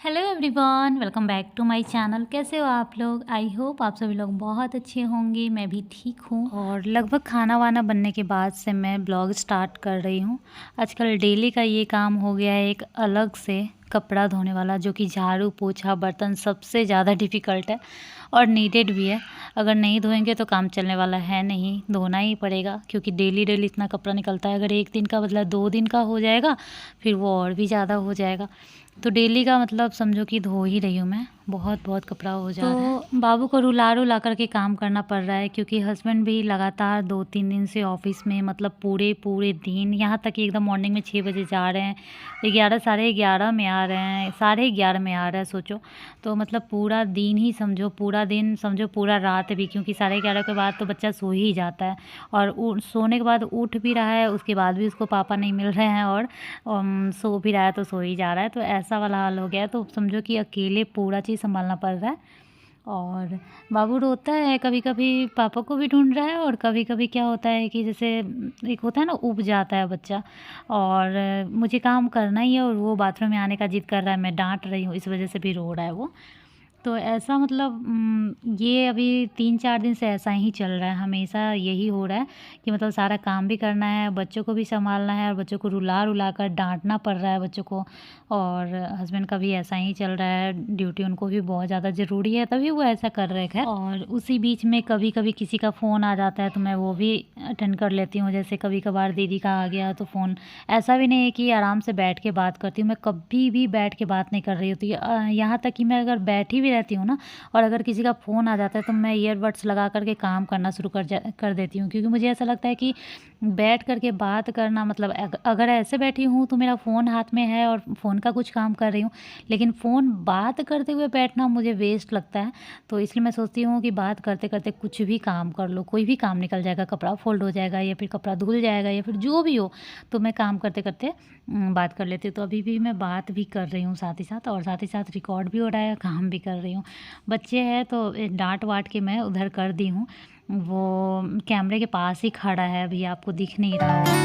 Hello everyone, welcome back to my channel. कैसे हो आप लोग? आई होप आप सभी लोग बहुत अच्छे होंगे। मैं भी ठीक हूँ और लगभग खाना वाना बनने के बाद से मैं ब्लॉग स्टार्ट कर रही हूँ। आजकल डेली का ये काम हो गया है एक अलग से कपड़ा धोने वाला, जो कि झाड़ू पोछा बर्तन सबसे ज़्यादा डिफ़िकल्ट है और नीडेड भी है। अगर नहीं धोएंगे तो काम चलने वाला है नहीं, धोना ही पड़ेगा क्योंकि डेली डेली इतना कपड़ा निकलता है। अगर एक दिन का बदला 2 दिन का हो जाएगा फिर वो और भी ज़्यादा हो जाएगा। तो डेली का मतलब समझो कि धो ही रही हूँ मैं। बहुत कपड़ा हो जा रहा है। तो बाबू को रुला कर के काम करना पड़ रहा है क्योंकि हस्बैंड भी लगातार 2-3 दिन से ऑफिस में, मतलब पूरे दिन, यहाँ तक कि एकदम मॉर्निंग में 6 बजे जा रहे हैं, 11 साढ़े 11 में आ रहे हैं, साढ़े 11 में आ रहा है सोचो। तो मतलब पूरा दिन ही समझो, पूरा दिन समझो, पूरा रात भी, क्योंकि साढ़े 11 के बाद तो बच्चा सो ही जाता है और सोने के बाद उठ भी रहा है, उसके बाद भी उसको पापा नहीं मिल रहे हैं और सो भी रहा है तो सो ही जा रहा है। तो ऐसा वाला हाल हो गया है। तो समझो कि अकेले पूरा चीज़ संभालना पड़ रहा है और बाबू रोता है, कभी कभी पापा को भी ढूंढ रहा है और कभी कभी क्या होता है कि जैसे एक होता है ना, ऊब जाता है बच्चा और मुझे काम करना ही है और वो बाथरूम में आने का जिद कर रहा है, मैं डांट रही हूँ, इस वजह से भी रो रहा है वो। तो ऐसा मतलब ये अभी 3-4 दिन से ऐसा ही चल रहा है, हमेशा यही हो रहा है कि मतलब सारा काम भी करना है, बच्चों को भी सँभालना है और बच्चों को रुला कर डाँटना पड़ रहा है बच्चों को। और हस्बैंड का भी ऐसा ही चल रहा है, ड्यूटी उनको भी बहुत ज़्यादा ज़रूरी है, तभी वो ऐसा कर रहे हैं। और उसी बीच में कभी-कभी किसी का फ़ोन आ जाता है तो मैं वो भी अटेंड कर लेती हूँ। जैसे कभी-कभार दीदी का आ गया तो फ़ोन, ऐसा भी नहीं है कि आराम से बैठ के बात करती हूँ, मैं कभी भी बैठ के बात नहीं कर रही होती। यहाँ तक कि मैं अगर बैठी भी रहती हूँ ना और अगर किसी का फ़ोन आ जाता है तो मैं ईयरबड्स लगा कर के काम करना शुरू कर देती हूँ, क्योंकि मुझे ऐसा लगता है कि बैठ कर के बात करना, मतलब अगर ऐसे बैठी हूँ तो मेरा फ़ोन हाथ में है और फ़ोन का कुछ काम कर रही हूँ, लेकिन फ़ोन बात करते हुए बैठना मुझे वेस्ट लगता है। तो इसलिए मैं सोचती हूँ कि बात करते करते कुछ भी काम कर लो, कोई भी काम निकल जाएगा, कपड़ा फोल्ड हो जाएगा या फिर कपड़ा धुल जाएगा या फिर जो भी हो, तो मैं काम करते करते बात कर लेती हूँ। तो अभी भी मैं बात भी कर रही हूँ साथ ही साथ, और साथ ही साथ रिकॉर्ड भी हो रहा है, काम भी कर रही हूँ। बच्चे हैं तो डांट वाट के मैं उधर कर दी हूँ। वो कैमरे के पास ही खड़ा है, अभी आपको दिख नहीं रहा होगा।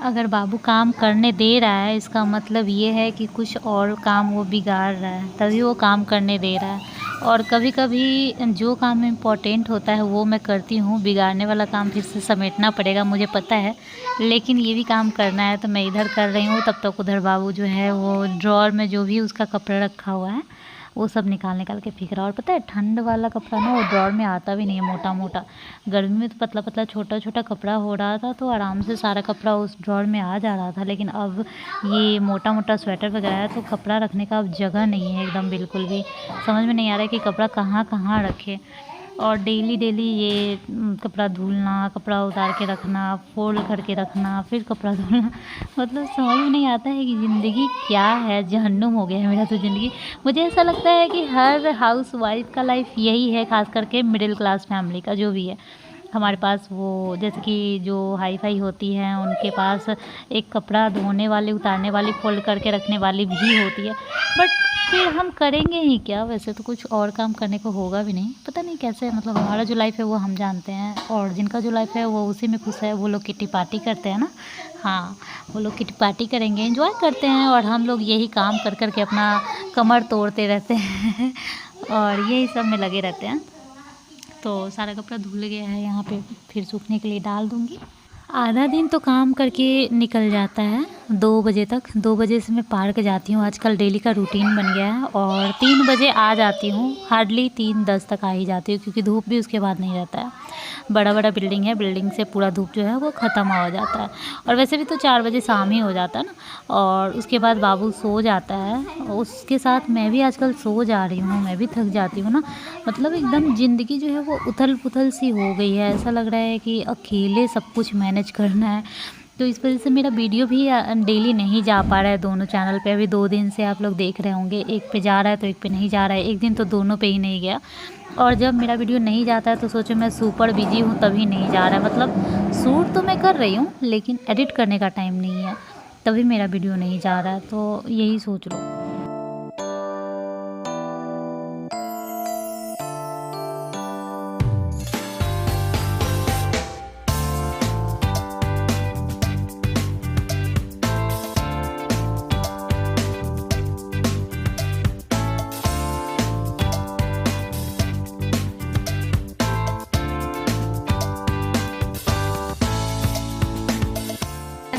अगर बाबू काम करने दे रहा है, इसका मतलब ये है कि कुछ और काम वो बिगाड़ रहा है, तभी वो काम करने दे रहा है। और कभी-कभी जो काम इम्पोर्टेंट होता है वो मैं करती हूँ, बिगाड़ने वाला काम फिर से समेटना पड़ेगा, मुझे पता है, लेकिन ये भी काम करना है तो मैं इधर कर रही हूँ। तब तक उधर बाबू जो है वो ड्रॉअर में जो भी उसका कपड़ा रखा हुआ है वो सब निकाल के फेंक रहा है। और पता है, ठंड वाला कपड़ा ना वो ड्रॉअर में आता भी नहीं है, मोटा-मोटा। गर्मी में तो पतला-पतला छोटा-छोटा कपड़ा हो रहा था तो आराम से सारा कपड़ा उस ड्रॉअर में आ जा रहा था, लेकिन अब ये मोटा-मोटा स्वेटर वगैरह है तो कपड़ा रखने का अब जगह नहीं है एकदम, बिल्कुल भी समझ में नहीं आ रहा है कि कपड़ा कहाँ-कहाँ रखें। और डेली डेली ये कपड़ा धुलना, कपड़ा उतार के रखना, फोल्ड करके रखना, फिर कपड़ा धुलना, मतलब समझ में नहीं आता है कि ज़िंदगी क्या है। जहन्नुम हो गया है मेरा तो ज़िंदगी। मुझे ऐसा लगता है कि हर हाउस वाइफ का लाइफ यही है, ख़ास करके मिडिल क्लास फैमिली का जो भी है। हमारे पास वो जैसे कि जो हाई फाई होती हैं उनके पास एक कपड़ा धोने वाली, उतारने वाली, फोल्ड करके रखने वाली भी होती है। बट फिर हम करेंगे ही क्या, वैसे तो कुछ और काम करने को होगा भी नहीं। पता नहीं कैसे, मतलब हमारा जो लाइफ है वो हम जानते हैं, और जिनका जो लाइफ है वो उसी में खुश है। वो लोग किट्टी पार्टी करते हैं ना, हाँ, वो लोग किट्टी पार्टी करेंगे, एंजॉय करते हैं, और हम लोग यही काम कर कर के अपना कमर तोड़ते रहते हैं और यही सब में लगे रहते हैं। तो सारा कपड़ा धुल गया है, यहाँ पे फिर सूखने के लिए डाल दूँगी। आधा दिन तो काम करके निकल जाता है 2 बजे तक। 2 बजे से मैं पार्क जाती हूँ, आजकल डेली का रूटीन बन गया है, और 3 बजे आ जाती हूँ। हार्डली 3:10 तक आ ही जाती हूँ, क्योंकि धूप भी उसके बाद नहीं रहता है। बड़ा बड़ा बिल्डिंग है, बिल्डिंग से पूरा धूप जो है वो ख़त्म हो जाता है। और वैसे भी तो 4 बजे शाम ही हो जाता है ना, और उसके बाद बाबू सो जाता है, उसके साथ मैं भी आजकल सो जा रही हूँ। मैं भी थक जाती हूँ ना, मतलब एकदम ज़िंदगी जो है वो उथल पुथल सी हो गई है। ऐसा लग रहा है कि अकेले सब कुछ मैनेज करना है। तो इस वजह से मेरा वीडियो भी डेली नहीं जा पा रहा है दोनों चैनल पे। अभी 2 दिन से आप लोग देख रहे होंगे, एक पे जा रहा है तो एक पे नहीं जा रहा है। एक दिन तो दोनों पे ही नहीं गया, और जब मेरा वीडियो नहीं जाता है तो सोचो मैं सुपर बिजी हूँ तभी नहीं जा रहा है। मतलब शूट तो मैं कर रही हूँ, लेकिन एडिट करने का टाइम नहीं है, तभी मेरा वीडियो नहीं जा रहा है। तो यही सोच लो।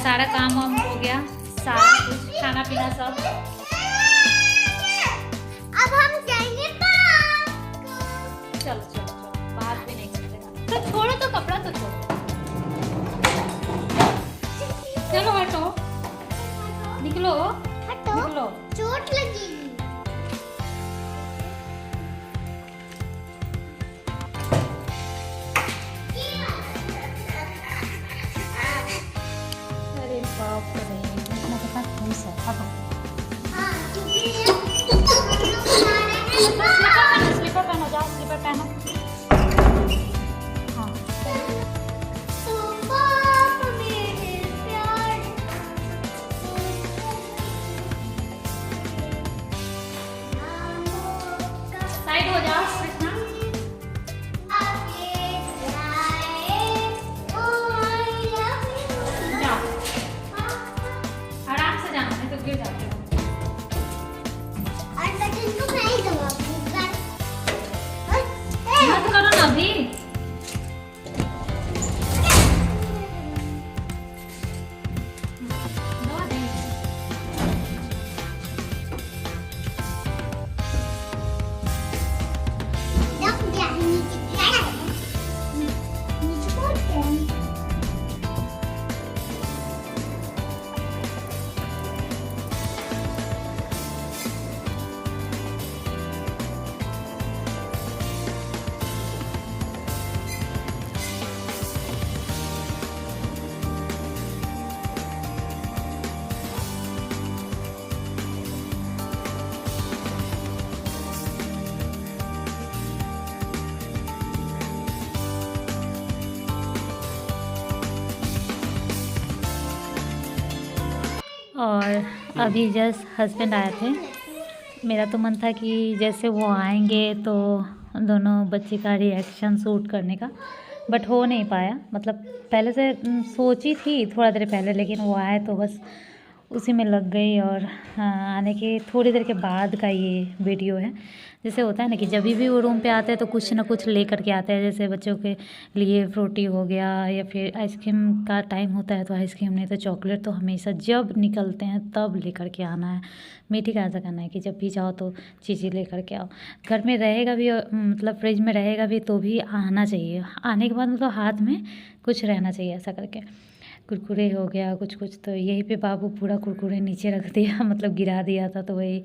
सारा काम वाम हो गया, सारा कुछ खाना पीना सब। अब हम जाएंगे पार्क। चलो चलो चलो, बात भी नहीं करते तो छोड़ो, तो कपड़ा तो छोड़ो। चलो हटो, निकलो हटो, निकलो। चोट लगेगी। अरे बाप रे, इतना कितना खुश है। हटो, हाँ, क्योंकि स्लीपर पहनो, जाओ स्लीपर पहनो। हाँ, साइड हो जाओ कृष्णा। जाओ, आराम से जाना, नहीं तो गिर जाते हो। मत करो ना अभी। दवा दे। और अभी जस्ट हस्बैंड आए थे। मेरा तो मन था कि जैसे वो आएंगे तो दोनों बच्चे का रिएक्शन शूट करने का, बट हो नहीं पाया। मतलब पहले से सोची थी थोड़ा देर पहले, लेकिन वो आए तो बस उसी में लग गई। और आने के थोड़ी देर के बाद का ये वीडियो है। जैसे होता है ना कि जब भी वो रूम पे आते हैं तो कुछ ना कुछ ले करके आते हैं, जैसे बच्चों के लिए फ्रूटी हो गया, या फिर आइसक्रीम का टाइम होता है तो आइसक्रीम, नहीं तो चॉकलेट। तो हमेशा जब निकलते हैं तब ले करके आना है। मीठी का ऐसा करना है कि जब भी जाओ तो चीज़ें ले करके आओ। घर में रहेगा भी, मतलब फ्रिज में रहेगा भी तो भी आना चाहिए। आने के बाद मतलब हाथ में कुछ रहना चाहिए, ऐसा करके। कुरकुरे हो गया कुछ कुछ, तो यहीं पे बाबू पूरा कुरकुरे नीचे रख दिया मतलब गिरा दिया था, तो वही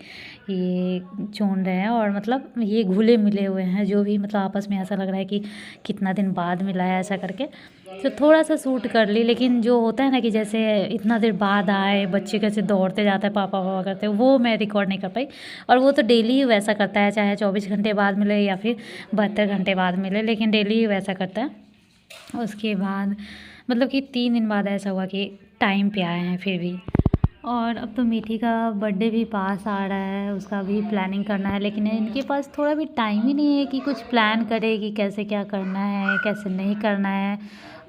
ये चून रहे हैं। और मतलब ये घुले मिले हुए हैं जो भी, मतलब आपस में ऐसा लग रहा है कि कितना दिन बाद मिला है ऐसा करके। तो थोड़ा सा सूट कर ली, लेकिन जो होता है ना कि जैसे इतना देर बाद आए बच्चे कैसे दौड़ते जाता है पापा पापा करते हैं, वो मैं रिकॉर्ड नहीं कर पाई। और वो तो डेली ही वैसा करता है, चाहे 24 घंटे बाद मिले या फिर 72 घंटे बाद मिले, लेकिन डेली ही वैसा करता है। उसके बाद मतलब कि 3 दिन बाद ऐसा हुआ कि टाइम पे आए हैं फिर भी। और अब तो मीठी का बर्थडे भी पास आ रहा है, उसका भी प्लानिंग करना है, लेकिन इनके पास थोड़ा भी टाइम ही नहीं है कि कुछ प्लान करे कि कैसे क्या करना है कैसे नहीं करना है।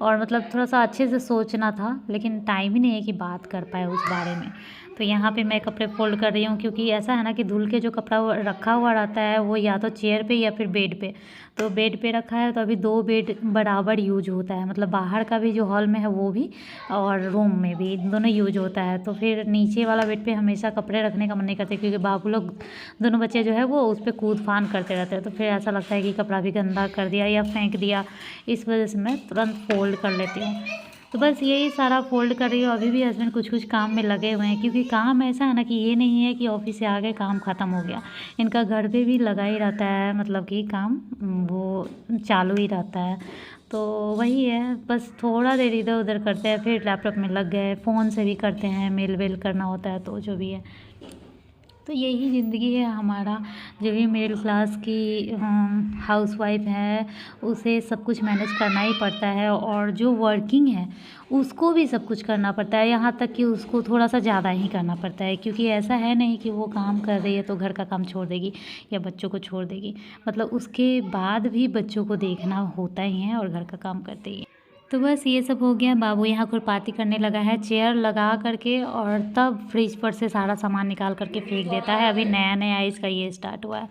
और मतलब थोड़ा सा अच्छे से सोचना था, लेकिन टाइम ही नहीं है कि बात कर पाए उस बारे में। तो यहाँ पे मैं कपड़े फोल्ड कर रही हूँ, क्योंकि ऐसा है ना कि धुल के जो कपड़ा रखा हुआ रहता है वो या तो चेयर पे या फिर बेड पे। तो बेड पे रखा है तो अभी 2 बेड बराबर यूज होता है, मतलब बाहर का भी जो हॉल में है वो भी और रूम में भी दोनों यूज होता है। तो फिर नीचे वाला बेड पे हमेशा कपड़े रखने का मन नहीं करते, क्योंकि बाबू लोग दोनों बच्चे जो है वो उस पर कूद फान करते रहते हैं। तो फिर ऐसा लगता है कि कपड़ा भी गंदा कर दिया या फेंक दिया, इस वजह से मैं तुरंत फोल्ड कर लेती हूँ। तो बस यही सारा फोल्ड कर रही हूँ। अभी भी हस्बैंड कुछ कुछ काम में लगे हुए हैं, क्योंकि काम ऐसा है ना कि ये नहीं है कि ऑफिस से आ गए काम ख़त्म हो गया। इनका घर पे भी लगा ही रहता है, मतलब कि काम वो चालू ही रहता है। तो वही है, बस थोड़ा देर इधर उधर करते हैं फिर लैपटॉप में लग गए, फ़ोन से भी करते हैं, मेल वेल करना होता है, तो जो भी है। तो यही ज़िंदगी है हमारा। जो भी मिडिल क्लास की हाउसवाइफ है उसे सब कुछ मैनेज करना ही पड़ता है, और जो वर्किंग है उसको भी सब कुछ करना पड़ता है, यहाँ तक कि उसको थोड़ा सा ज़्यादा ही करना पड़ता है, क्योंकि ऐसा है नहीं कि वो काम कर रही है तो घर का काम छोड़ देगी या बच्चों को छोड़ देगी। मतलब उसके बाद भी बच्चों को देखना होता ही है और घर का काम करते ही है। तो बस ये सब हो गया। बाबू यहाँ खुरपाती करने लगा है चेयर लगा करके, और तब फ्रिज पर से सारा सामान निकाल करके फेंक देता है। अभी नया नया इसका ये स्टार्ट हुआ है।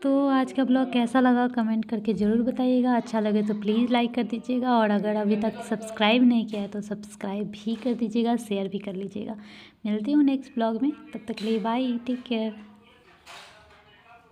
तो आज का ब्लॉग कैसा लगा कमेंट करके ज़रूर बताइएगा। अच्छा लगे तो प्लीज़ लाइक कर दीजिएगा, और अगर अभी तक सब्सक्राइब नहीं किया है तो सब्सक्राइब भी कर दीजिएगा, शेयर भी कर लीजिएगा। मिलती हूँ नेक्स्ट ब्लॉग में, तब तक के लिए बाय, टेक केयर।